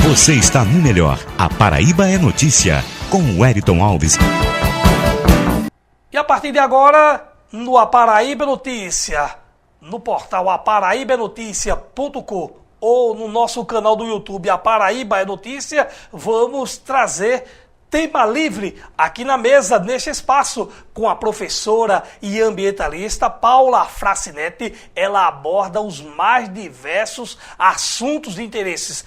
Você está no melhor. A Paraíba é notícia, com o Wellington Alves. E a partir de agora, no A Paraíba é Notícia, no portal aparaibanoticia.com ou no nosso canal do YouTube A Paraíba é Notícia, vamos trazer tema livre aqui na mesa, neste espaço, com a professora e ambientalista Paula Frassinetti. Ela aborda os mais diversos assuntos de interesses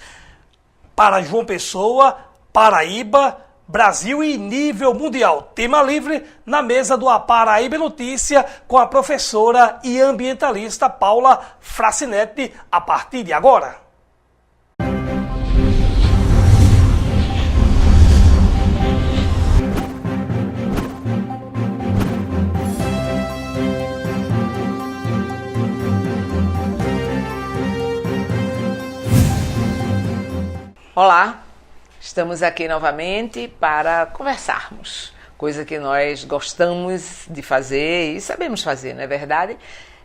para João Pessoa, Paraíba, Brasil e nível mundial. Tema livre na mesa do A Paraíba Notícia com a professora e ambientalista Paula Frassinetti a partir de agora. Olá, estamos aqui novamente para conversarmos, coisa que nós gostamos de fazer e sabemos fazer, não é verdade?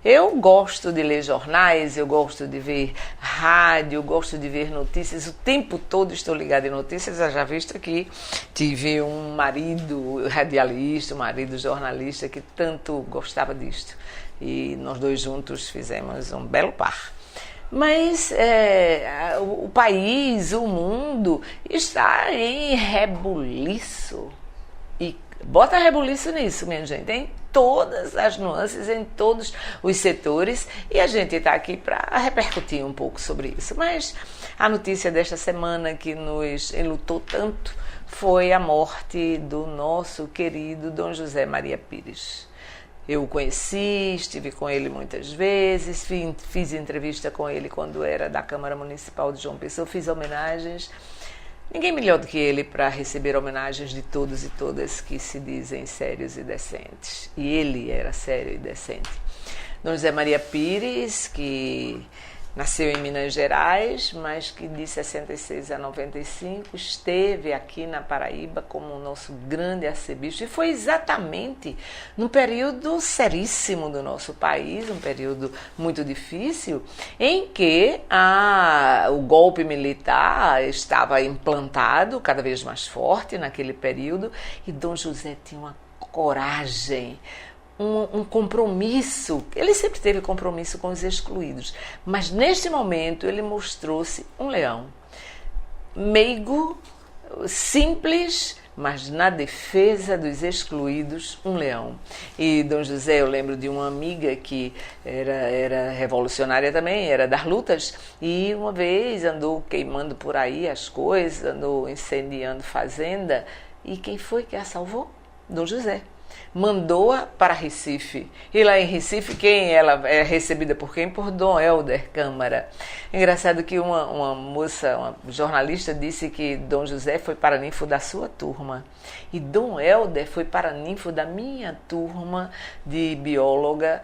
Eu gosto de ler jornais, eu gosto de ver rádio, eu gosto de ver notícias, o tempo todo estou ligada em notícias. Eu já visto que tive um marido radialista, um marido jornalista que tanto gostava disto e nós dois juntos fizemos um belo par. Mas o país, o mundo está em rebuliço. E bota rebuliço nisso, minha gente, em todas as nuances, em todos os setores. E a gente está aqui para repercutir um pouco sobre isso. Mas a notícia desta semana que nos enlutou tanto foi a morte do nosso querido Dom José Maria Pires. Eu o conheci, estive com ele muitas vezes, fiz entrevista com ele quando era da Câmara Municipal de João Pessoa, fiz homenagens. Ninguém melhor do que ele para receber homenagens de todos e todas que se dizem sérios e decentes. E ele era sério e decente. Dom José Maria Pires, que nasceu em Minas Gerais, mas que de 66 a 95 esteve aqui na Paraíba como o nosso grande arcebispo. E foi exatamente num período seríssimo do nosso país, um período muito difícil, em que o golpe militar estava implantado cada vez mais forte naquele período, e Dom José tinha uma coragem, um compromisso. Ele sempre teve compromisso com os excluídos, mas neste momento ele mostrou-se um leão, meigo, simples, mas na defesa dos excluídos, um leão. E Dom José, eu lembro de uma amiga que era revolucionária também, era das lutas, e uma vez andou queimando por aí as coisas, andou incendiando fazenda, e quem foi que a salvou? Dom José. Mandou-a para Recife. E lá em Recife, ela é recebida por quem? Por Dom Helder Câmara. Engraçado que uma moça, uma jornalista, disse que Dom José foi paraninfo da sua turma. E Dom Helder foi paraninfo da minha turma de bióloga,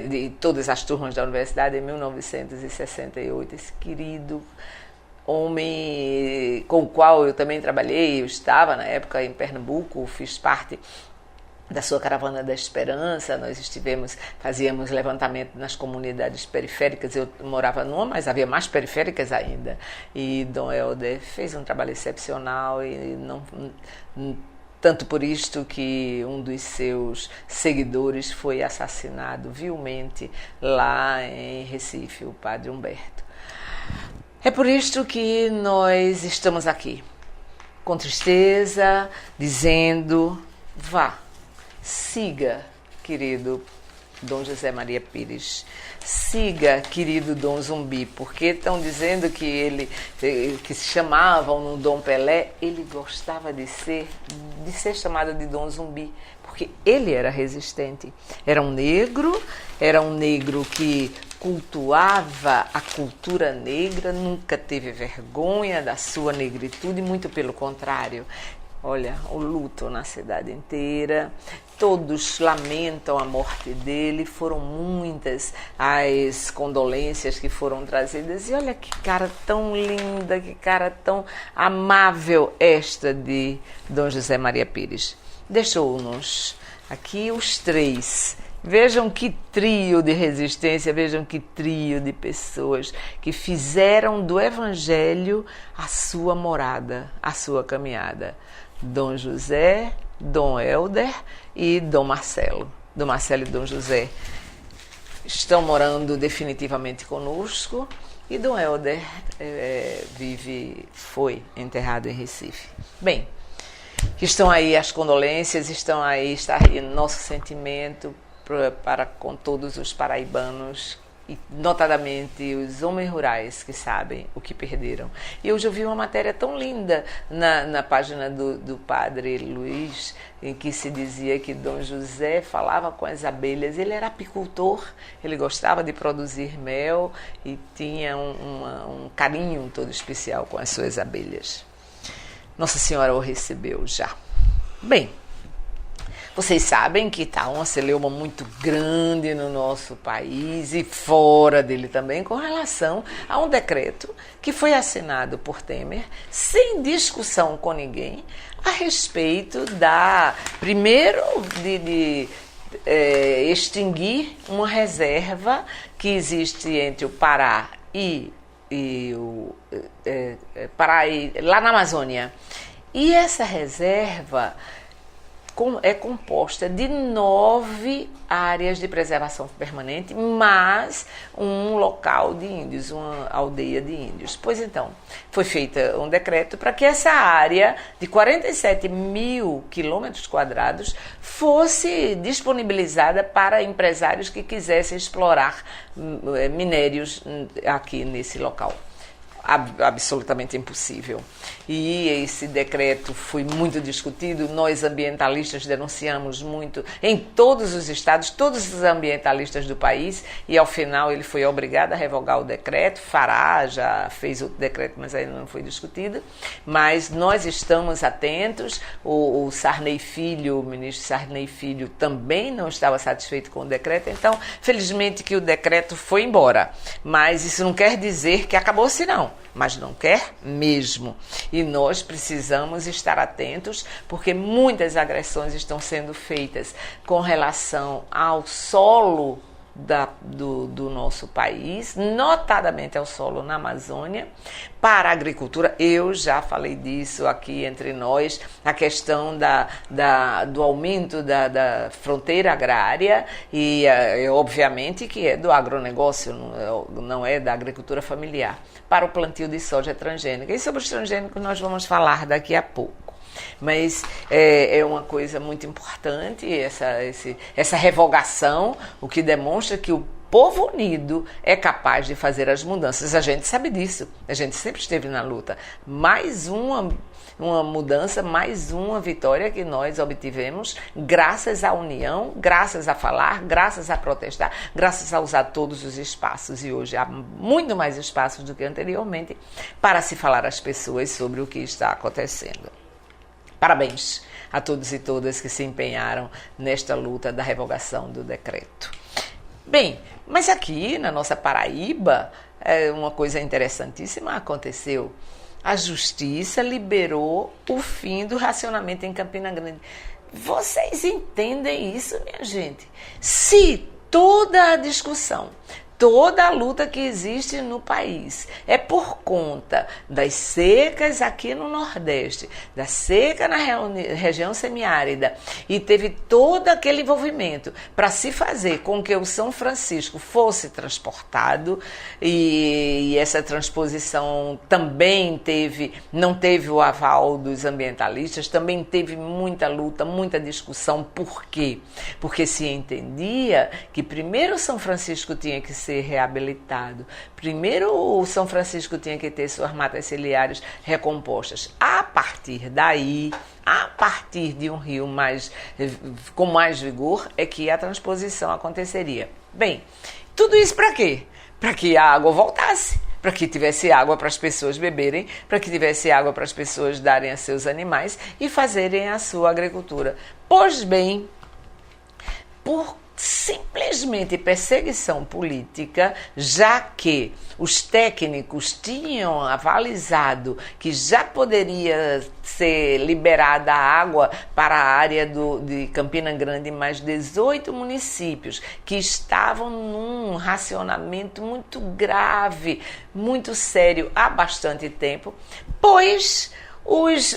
de todas as turmas da universidade, em 1968. Esse querido homem com o qual eu também trabalhei, eu estava na época em Pernambuco, fiz parte da sua Caravana da Esperança. Nós fazíamos levantamento nas comunidades periféricas. Eu morava numa, mas havia mais periféricas ainda. E Dom Helder fez um trabalho excepcional, e tanto por isto que um dos seus seguidores foi assassinado vilmente lá em Recife, o padre Humberto. É por isto que nós estamos aqui, com tristeza, dizendo: vá, siga, querido Dom José Maria Pires, siga, querido Dom Zumbi, porque estão dizendo que ele, que se chamavam no Dom Pelé, ele gostava de ser chamado de Dom Zumbi, porque ele era resistente. Era um negro que cultuava a cultura negra, nunca teve vergonha da sua negritude, muito pelo contrário. Olha, o luto na cidade inteira, todos lamentam a morte dele, foram muitas as condolências que foram trazidas. E olha que cara tão linda, que cara tão amável esta de Dom José Maria Pires. Deixou-nos aqui os três Vejam que trio de resistência, vejam que trio de pessoas que fizeram do Evangelho a sua morada, a sua caminhada. Dom José, Dom Helder e Dom Marcelo. Dom Marcelo e Dom José estão morando definitivamente conosco e Dom Helder foi enterrado em Recife. Bem, estão aí as condolências, está aí nosso sentimento para com todos os paraibanos, e notadamente os homens rurais que sabem o que perderam. E hoje eu vi uma matéria tão linda na página do padre Luiz, em que se dizia que Dom José falava com as abelhas. Ele era apicultor, ele gostava de produzir mel e tinha um carinho todo especial com as suas abelhas. Nossa Senhora o recebeu já. Bem, vocês sabem que está uma celeuma muito grande no nosso país e fora dele também com relação a um decreto que foi assinado por Temer, sem discussão com ninguém, a respeito primeiro, de extinguir uma reserva que existe entre o Pará lá na Amazônia. E essa reserva é composta de 9 áreas de preservação permanente, mais um local de índios, uma aldeia de índios. Pois então, foi feito um decreto para que essa área de 47 mil quilômetros quadrados fosse disponibilizada para empresários que quisessem explorar minérios aqui nesse local. Absolutamente impossível. E esse decreto foi muito discutido, nós ambientalistas denunciamos muito em todos os estados, todos os ambientalistas do país, e ao final ele foi obrigado a revogar o decreto. Fará já fez outro decreto, mas ainda não foi discutido, mas nós estamos atentos. O Sarney Filho, o ministro Sarney Filho, também não estava satisfeito com o decreto, então felizmente que o decreto foi embora, mas isso não quer dizer que acabou-se não, mas não quer mesmo. E nós precisamos estar atentos, porque muitas agressões estão sendo feitas com relação ao solo do nosso país, notadamente ao solo na Amazônia, para a agricultura. Eu já falei disso aqui entre nós, a questão do aumento da fronteira agrária e, obviamente, que é do agronegócio, não é da agricultura familiar, para o plantio de soja transgênica. E sobre os transgênicos nós vamos falar daqui a pouco. Mas é uma coisa muito importante essa revogação, o que demonstra que o povo unido é capaz de fazer as mudanças. A gente sabe disso, a gente sempre esteve na luta. Mais uma mudança, mais uma vitória que nós obtivemos graças à união, graças a falar, graças a protestar, graças a usar todos os espaços. E hoje há muito mais espaços do que anteriormente para se falar às pessoas sobre o que está acontecendo. Parabéns a todos e todas que se empenharam nesta luta da revogação do decreto. Bem, mas aqui na nossa Paraíba, uma coisa interessantíssima aconteceu. A Justiça liberou o fim do racionamento em Campina Grande. Vocês entendem isso, minha gente? Se toda a discussão, toda a luta que existe no país é por conta das secas aqui no Nordeste, da seca na região semiárida, e teve todo aquele envolvimento para se fazer com que o São Francisco fosse transportado, e essa transposição também não teve o aval dos ambientalistas, também teve muita luta, muita discussão. Por quê? Porque se entendia que primeiro o São Francisco tinha que ser reabilitado. Primeiro o São Francisco tinha que ter suas matas ciliares recompostas. A partir daí, a partir de um rio com mais vigor, é que a transposição aconteceria. Bem, tudo isso para quê? Para que a água voltasse, para que tivesse água para as pessoas beberem, para que tivesse água para as pessoas darem a seus animais e fazerem a sua agricultura. Pois bem, por simplesmente perseguição política, já que os técnicos tinham avalizado que já poderia ser liberada a água para a área de Campina Grande, mais 18 municípios que estavam num racionamento muito grave, muito sério há bastante tempo, pois os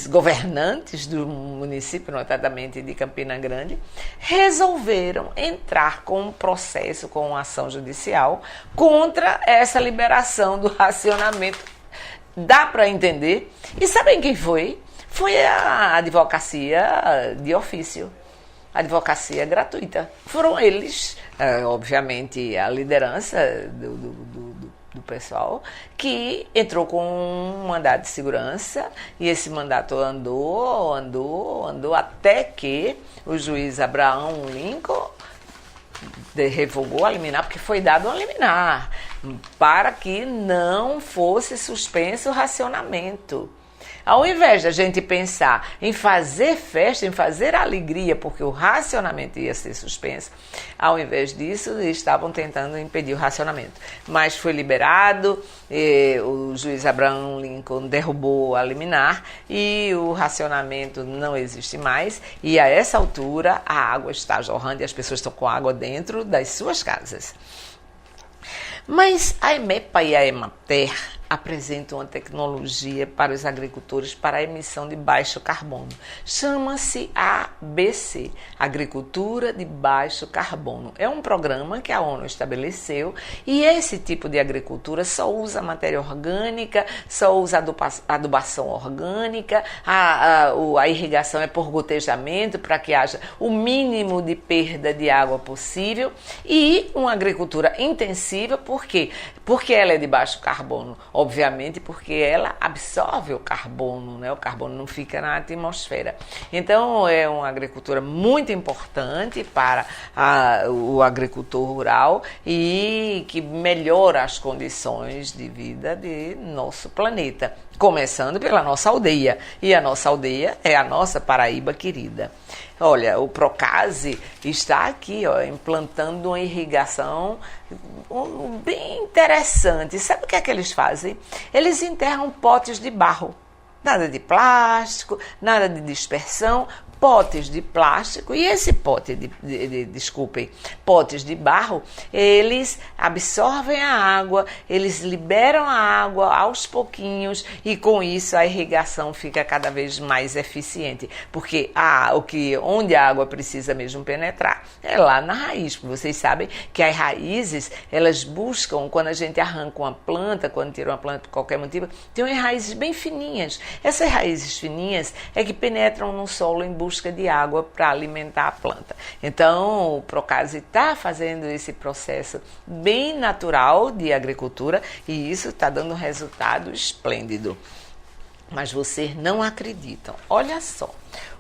governantes do município, notadamente de Campina Grande, resolveram entrar com um processo, com uma ação judicial contra essa liberação do racionamento. Dá para entender? E sabem quem foi? Foi a advocacia de ofício, a advocacia gratuita. Foram eles, obviamente, a liderança do pessoal, que entrou com um mandato de segurança, e esse mandato andou até que o juiz Abraão Lincoln revogou a liminar, porque foi dado uma liminar para que não fosse suspenso o racionamento. Ao invés de a gente pensar em fazer festa, em fazer alegria, porque o racionamento ia ser suspenso, ao invés disso, estavam tentando impedir o racionamento. Mas foi liberado, o juiz Abraham Lincoln derrubou a liminar e o racionamento não existe mais. E a essa altura, a água está jorrando e as pessoas estão com água dentro das suas casas. Mas a EMEPA e a EMATER apresentam uma tecnologia para os agricultores para a emissão de baixo carbono. Chama-se ABC, Agricultura de Baixo Carbono. É um programa que a ONU estabeleceu e esse tipo de agricultura só usa matéria orgânica, só usa adubação orgânica, a irrigação é por gotejamento para que haja o mínimo de perda de água possível e uma agricultura intensiva, por quê? Porque ela é de baixo carbono. Obviamente porque ela absorve o carbono, né? O carbono não fica na atmosfera. Então é uma agricultura muito importante para o agricultor rural e que melhora as condições de vida de nosso planeta. Começando pela nossa aldeia. E a nossa aldeia é a nossa Paraíba querida. Olha, o Procase está aqui, implantando uma irrigação bem interessante. Sabe o que é que eles fazem? Eles enterram potes de barro. Nada de plástico, nada de dispersão, potes de plástico, e esse potes de barro, eles absorvem a água, eles liberam a água aos pouquinhos e com isso a irrigação fica cada vez mais eficiente, porque onde a água precisa mesmo penetrar é lá na raiz, porque vocês sabem que as raízes, elas buscam, quando a gente arranca uma planta, quando tira uma planta por qualquer motivo, tem umas raízes bem fininhas. Essas raízes fininhas é que penetram no solo em busca de água para alimentar a planta. Então, o Procase está fazendo esse processo bem natural de agricultura e isso está dando um resultado esplêndido. Mas vocês não acreditam. Olha só,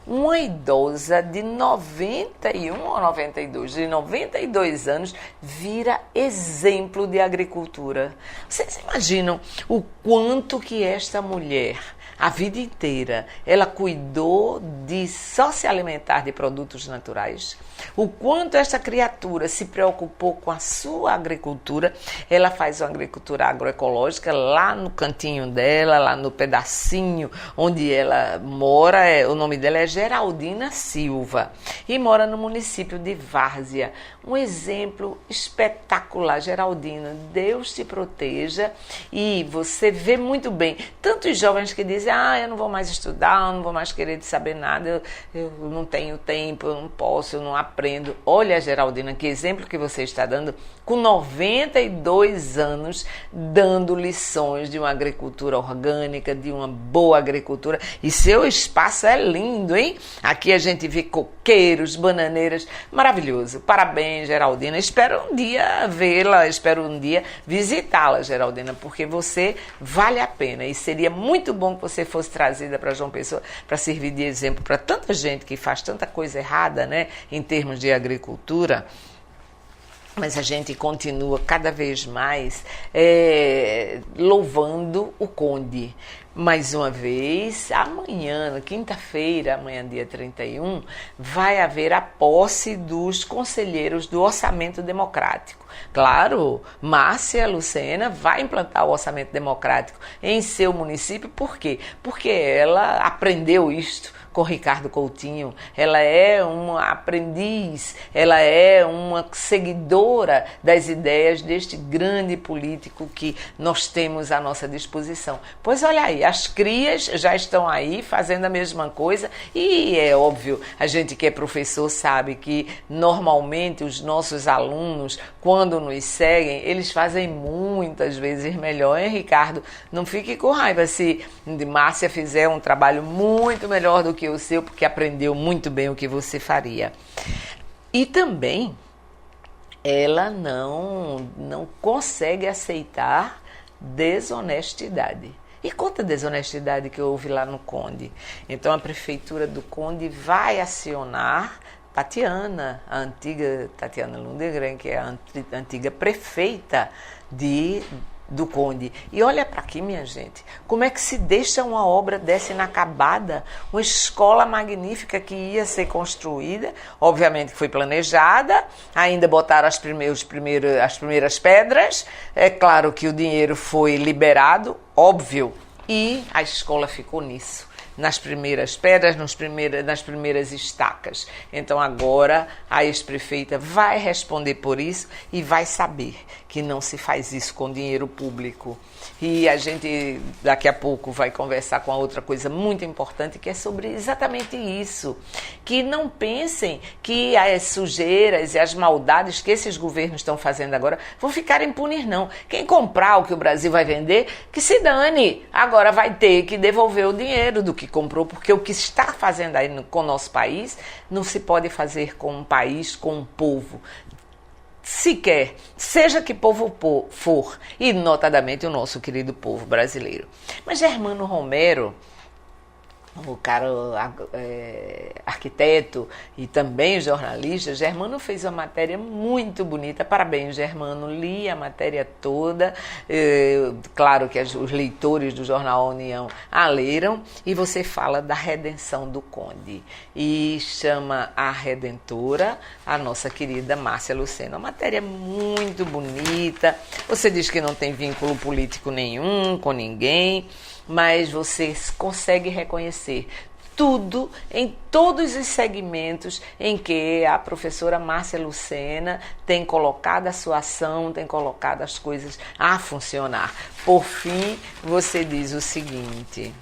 uma idosa de 91 ou 92 anos vira exemplo de agricultura. Vocês imaginam o quanto que esta mulher, a vida inteira, ela cuidou de só se alimentar de produtos naturais? O quanto esta criatura se preocupou com a sua agricultura? Ela faz uma agricultura agroecológica lá no cantinho dela, lá no pedacinho onde ela mora. O nome dela é Geraldina Silva e mora no município de Várzea. Um exemplo espetacular. Geraldina, Deus te proteja. E você vê muito bem tantos jovens que dizem: eu não vou mais estudar, eu não vou mais querer saber nada, eu não tenho tempo, eu não posso, eu não aprendo. Olha, Geraldina, que exemplo que você está dando, com 92 anos, dando lições de uma agricultura orgânica, de uma boa agricultura. E seu espaço é lindo, hein? Aqui a gente vê coqueiros, bananeiras, maravilhoso. Parabéns, Geraldina. Espero um dia vê-la, espero um dia visitá-la, Geraldina, porque você vale a pena e seria muito bom que você fosse trazida para João Pessoa para servir de exemplo para tanta gente que faz tanta coisa errada, né, em termos de agricultura. Mas a gente continua cada vez mais louvando o Conde. Mais uma vez, amanhã, quinta-feira, amanhã dia 31, vai haver a posse dos conselheiros do Orçamento Democrático. Claro, Márcia Lucena vai implantar o Orçamento Democrático em seu município. Por quê? Porque ela aprendeu isto com Ricardo Coutinho, ela é uma aprendiz, ela é uma seguidora das ideias deste grande político que nós temos à nossa disposição. Pois olha aí, as crias já estão aí fazendo a mesma coisa e é óbvio, a gente que é professor sabe que normalmente os nossos alunos, quando nos seguem, eles fazem muitas vezes melhor, hein, Ricardo? Não fique com raiva se Márcia fizer um trabalho muito melhor do que o seu, porque aprendeu muito bem o que você faria. E também ela não consegue aceitar desonestidade. E quanta desonestidade que houve lá no Conde. Então a prefeitura do Conde vai acionar Tatiana, a antiga Tatiana Lundgren, que é a antiga prefeita do Conde. E olha para aqui, minha gente, como é que se deixa uma obra dessa inacabada, uma escola magnífica que ia ser construída, obviamente que foi planejada, ainda botaram as primeiras pedras, é claro que o dinheiro foi liberado, óbvio, e a escola ficou nisso. Nas primeiras pedras, nas primeiras estacas. Então agora a ex-prefeita vai responder por isso e vai saber que não se faz isso com dinheiro público. E a gente daqui a pouco vai conversar com a outra coisa muito importante, que é sobre exatamente isso. Que não pensem que as sujeiras e as maldades que esses governos estão fazendo agora vão ficar impunes, não. Quem comprar o que o Brasil vai vender, que se dane. Agora vai ter que devolver o dinheiro do que comprou, porque o que está fazendo aí com o nosso país não se pode fazer com um país, com um povo. Sequer, seja que povo for, e notadamente o nosso querido povo brasileiro. Mas Germano Romero, o cara arquiteto e também jornalista, Germano fez uma matéria muito bonita. Parabéns, Germano, li a matéria toda. Claro que os leitores do jornal União a leram, e você fala da redenção do Conde e chama a redentora, a nossa querida Márcia Lucena. Uma matéria muito bonita. Você diz que não tem vínculo político nenhum com ninguém, mas você consegue reconhecer tudo em todos os segmentos em que a professora Márcia Lucena tem colocado a sua ação, tem colocado as coisas a funcionar. Por fim, você diz o seguinte: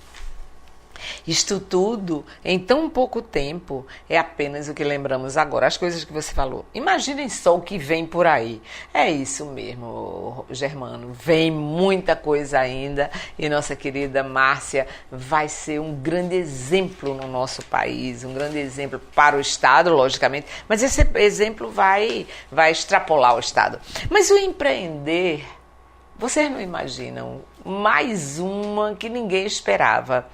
isto tudo, em tão pouco tempo, é apenas o que lembramos agora. As coisas que você falou. Imaginem só o que vem por aí. É isso mesmo, Germano. Vem muita coisa ainda e nossa querida Márcia vai ser um grande exemplo no nosso país, um grande exemplo para o Estado, logicamente, mas esse exemplo vai extrapolar o Estado. Mas o empreender, vocês não imaginam, mais uma que ninguém esperava.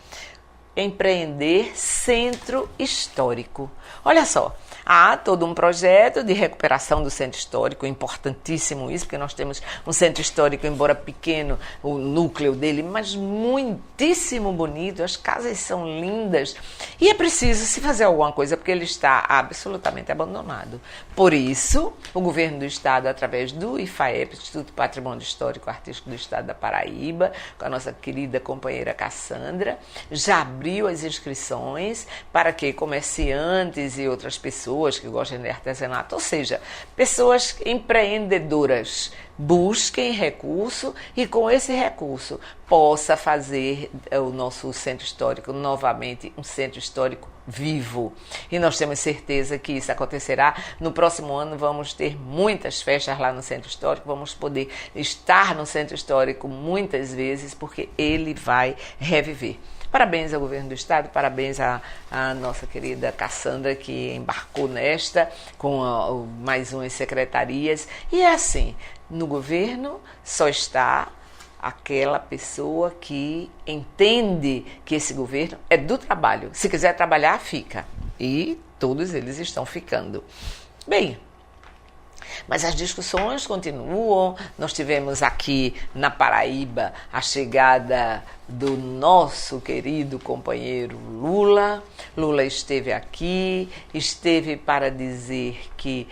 Empreender Centro Histórico. Olha só, há todo um projeto de recuperação do centro histórico, importantíssimo isso, porque nós temos um centro histórico, embora pequeno, o núcleo dele, mas muitíssimo bonito, as casas são lindas, e é preciso se fazer alguma coisa, porque ele está absolutamente abandonado. Por isso, o governo do estado, através do IFAEP, Instituto Patrimônio Histórico Artístico do Estado da Paraíba, com a nossa querida companheira Cassandra, já abriu as inscrições para que comerciantes e outras pessoas que gostam de artesanato, ou seja, pessoas empreendedoras, busquem recurso e com esse recurso possa fazer o nosso centro histórico novamente um centro histórico vivo. E nós temos certeza que isso acontecerá. No próximo ano vamos ter muitas festas lá no centro histórico, vamos poder estar no centro histórico muitas vezes, porque ele vai reviver. Parabéns ao governo do estado, parabéns à nossa querida Cassandra, que embarcou nesta com mais umas secretarias. E é assim, no governo só está aquela pessoa que entende que esse governo é do trabalho. Se quiser trabalhar, fica. E todos eles estão ficando. Bem, Mas as discussões continuam. Nós tivemos aqui na Paraíba a chegada do nosso querido companheiro Lula. Lula esteve aqui, esteve para dizer que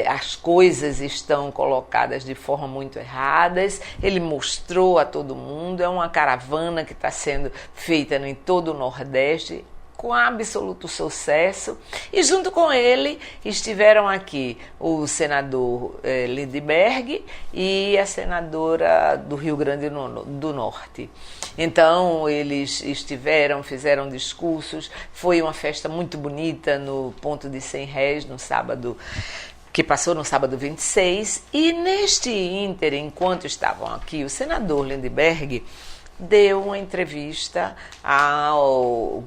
as coisas estão colocadas de forma muito erradas. Ele mostrou a todo mundo, é uma caravana que está sendo feita em todo o Nordeste, com absoluto sucesso, e junto com ele estiveram aqui o senador Lindbergh e a senadora do Rio Grande do Norte. Então eles fizeram discursos, foi uma festa muito bonita no Ponto de 100 Réis, no sábado, que passou no sábado 26, e neste ínter, enquanto estavam aqui, o senador Lindbergh deu uma entrevista ao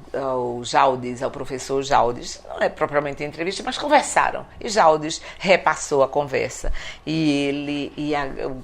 Jaldes, ao professor Jaldes. Não é propriamente entrevista, mas conversaram. E Jaldes repassou a conversa. E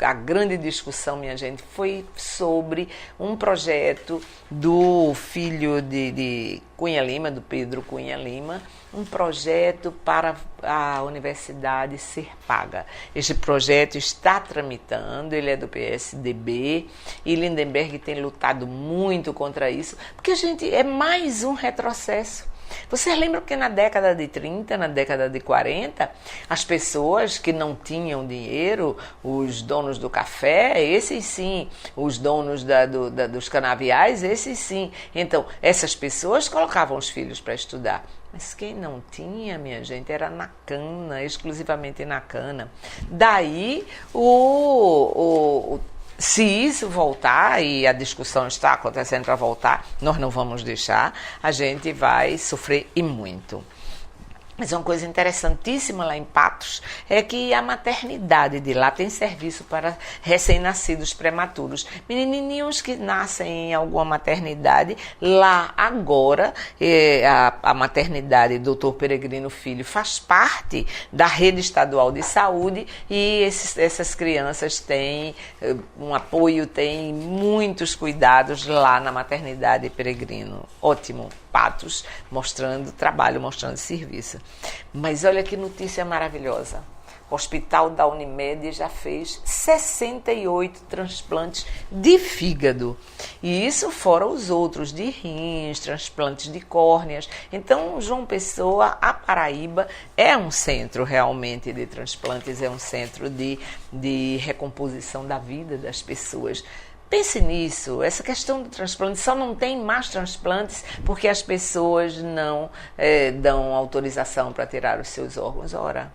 a grande discussão, minha gente, foi sobre um projeto do filho de Cunha Lima, do Pedro Cunha Lima, um projeto para a universidade ser paga. Este projeto está tramitando, ele é do PSDB, e Lindbergh tem lutado muito contra isso, porque, gente, é mais um retrocesso. Vocês lembram que na década de 30, na década de 40, as pessoas que não tinham dinheiro, os donos do café, esses sim, os donos dos canaviais, esses sim. Então, essas pessoas colocavam os filhos para estudar. Mas quem não tinha, minha gente, era na cana, exclusivamente na cana. Daí, se isso voltar, e a discussão está acontecendo para voltar, nós não vamos deixar, a gente vai sofrer e muito. Mas uma coisa interessantíssima lá em Patos é que a maternidade de lá tem serviço para recém-nascidos prematuros. Menininhos que nascem em alguma maternidade, lá agora, a maternidade Dr. Peregrino Filho faz parte da rede estadual de saúde, e essas crianças têm um apoio, têm muitos cuidados lá na maternidade Peregrino. Ótimo. Patos, mostrando trabalho, mostrando serviço. Mas olha que notícia maravilhosa. O Hospital da Unimed já fez 68 transplantes de fígado. E isso fora os outros de rins, transplantes de córneas. Então, João Pessoa, a Paraíba, é um centro realmente de transplantes, é um centro de recomposição da vida das pessoas. Pense nisso, essa questão do transplante, só não tem mais transplantes porque as pessoas não dão autorização para tirar os seus órgãos. Ora,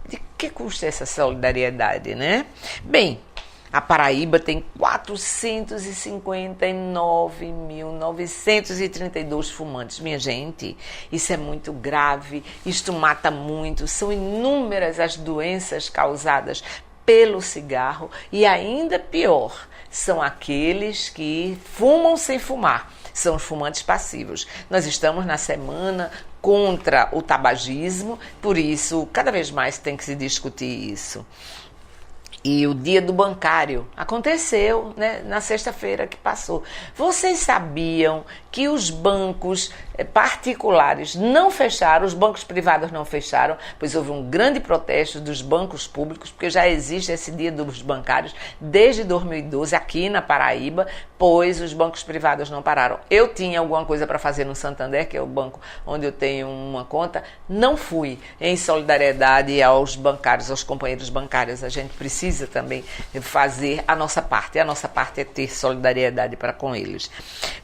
de que custa essa solidariedade, né? Bem, a Paraíba tem 459.932 fumantes. Minha gente, isso é muito grave, isto mata muito, são inúmeras as doenças causadas pelo cigarro, e ainda pior, são aqueles que fumam sem fumar, são os fumantes passivos. Nós estamos na semana contra o tabagismo, por isso cada vez mais tem que se discutir isso. E o dia do bancário aconteceu, né, na sexta-feira que passou. Vocês sabiam que os bancos particulares não fecharam, os bancos privados não fecharam, pois houve um grande protesto dos bancos públicos, porque já existe esse dia dos bancários desde 2012 aqui na Paraíba, pois os bancos privados não pararam. Eu tinha alguma coisa para fazer no Santander, que é o banco onde eu tenho uma conta, não fui, em solidariedade aos bancários, aos companheiros bancários. A gente precisa também fazer a nossa parte é ter solidariedade para com eles.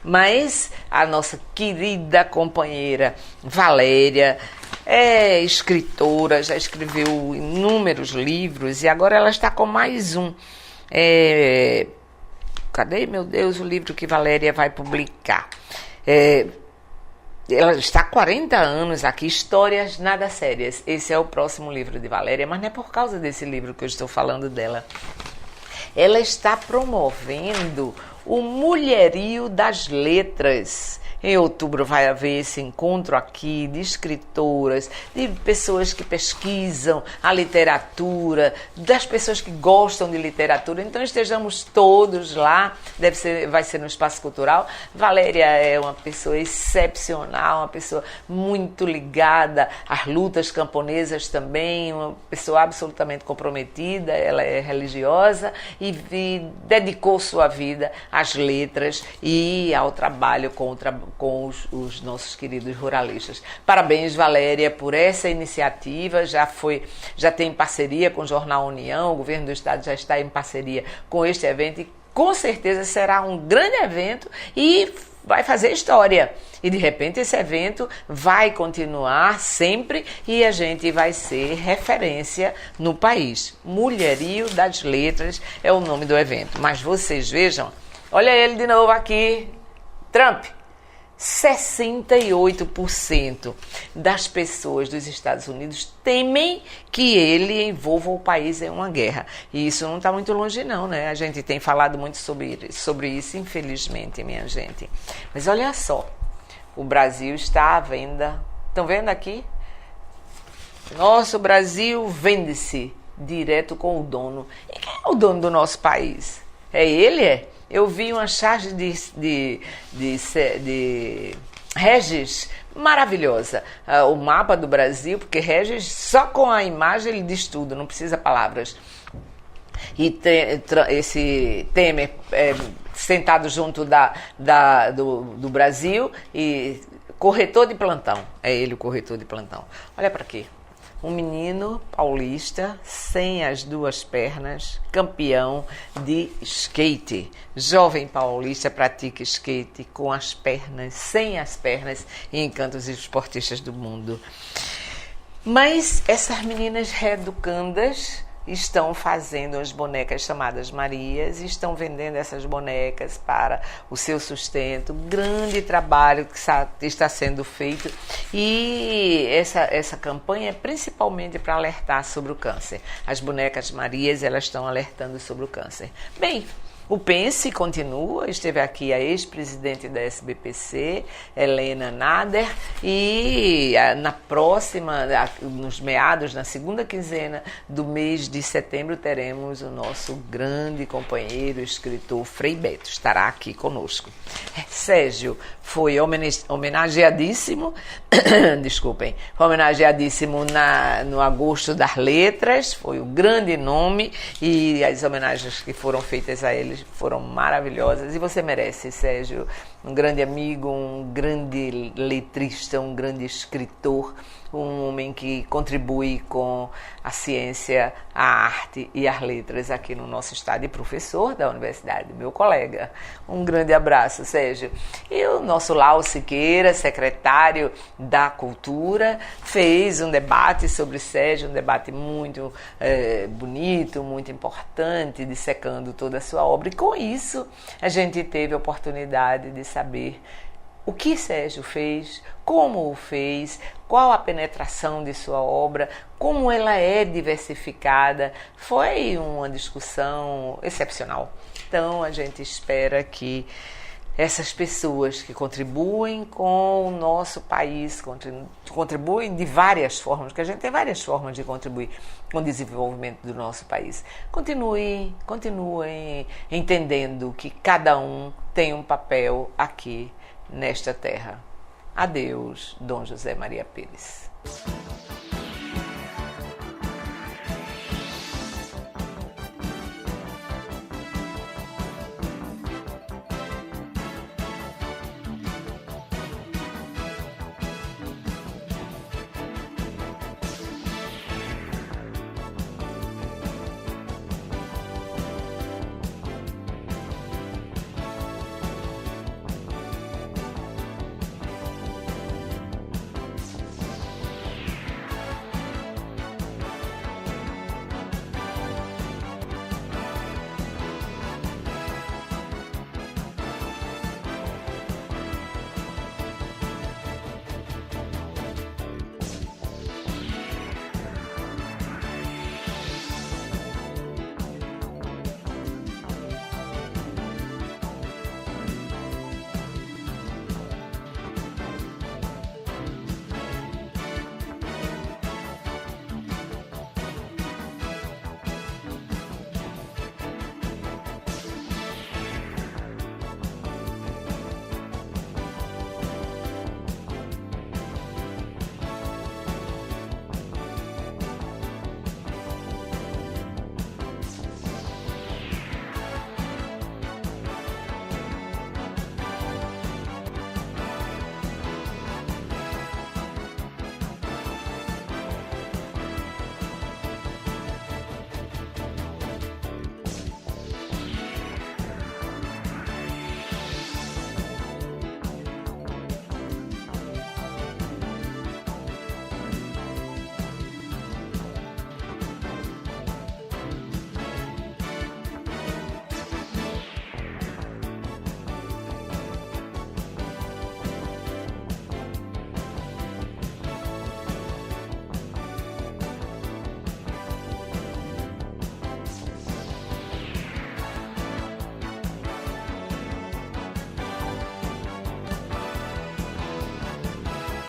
Mas a nossa querida companheira Valéria é escritora, já escreveu inúmeros livros e agora ela está com mais um. Cadê, meu Deus, o livro que Valéria vai publicar? Ela está há 40 anos aqui, Histórias Nada Sérias. Esse é o próximo livro de Valéria, mas não é por causa desse livro que eu estou falando dela. Ela está promovendo o Mulherio das Letras, Em outubro vai haver esse encontro aqui de escritoras, de pessoas que pesquisam a literatura, das pessoas que gostam de literatura. Então estejamos todos lá, vai ser no Espaço Cultural. Valéria é uma pessoa excepcional, uma pessoa muito ligada às lutas camponesas também, uma pessoa absolutamente comprometida, ela é religiosa e dedicou sua vida às letras e ao trabalho com os nossos queridos ruralistas. Parabéns, Valéria, por essa iniciativa. Já tem parceria com o Jornal União, o governo do estado já está em parceria com este evento e com certeza será um grande evento e vai fazer história. E de repente esse evento vai continuar sempre e a gente vai ser referência no país. Mulherio das Letras é o nome do evento. Mas vocês vejam, olha ele de novo aqui, Trump. 68% das pessoas dos Estados Unidos temem que ele envolva o país em uma guerra. E isso não está muito longe não, né? A gente tem falado muito sobre isso, infelizmente, minha gente. Mas olha só, o Brasil está à venda. Estão vendo aqui? Nosso Brasil vende-se direto com o dono. E quem é o dono do nosso país? É ele, é? Eu vi uma charge de Regis maravilhosa. O mapa do Brasil, porque Regis, só com a imagem, ele diz tudo, não precisa palavras. E esse Temer sentado junto do Brasil e corretor de plantão. É ele o corretor de plantão. Olha para aqui. Um menino paulista, sem as duas pernas, campeão de skate. Jovem paulista pratica skate com as pernas, sem as pernas, e encanta os esportistas do mundo. Mas essas meninas reeducandas estão fazendo as bonecas chamadas Marias, estão vendendo essas bonecas para o seu sustento. Grande trabalho que está sendo feito e essa campanha é principalmente para alertar sobre o câncer. As bonecas Marias, elas estão alertando sobre o câncer. Bem, o Pense continua, esteve aqui a ex-presidente da SBPC, Helena Nader, e na próxima, nos meados, na segunda quinzena do mês de setembro, teremos o nosso grande companheiro, escritor Frei Beto, estará aqui conosco. Sérgio foi homenageadíssimo, desculpem, foi homenageadíssimo no Agosto das Letras, foi o grande nome, e as homenagens que foram feitas a ele foram maravilhosas e você merece, Sérgio, um grande amigo, um grande letrista, um grande escritor, um homem que contribui com a ciência, a arte e as letras aqui no nosso estado e professor da universidade, meu colega. Um grande abraço, Sérgio. E o nosso Lau Siqueira, secretário da Cultura, fez um debate sobre Sérgio, um debate muito bonito, muito importante, dissecando toda a sua obra. E com isso, a gente teve a oportunidade de saber o que Sérgio fez, como o fez, qual a penetração de sua obra, como ela é diversificada. Foi uma discussão excepcional. Então, a gente espera que essas pessoas que contribuem com o nosso país, contribuem de várias formas, porque a gente tem várias formas de contribuir com o desenvolvimento do nosso país. Continuem entendendo que cada um tem um papel aqui nesta terra. Adeus, Dom José Maria Pires.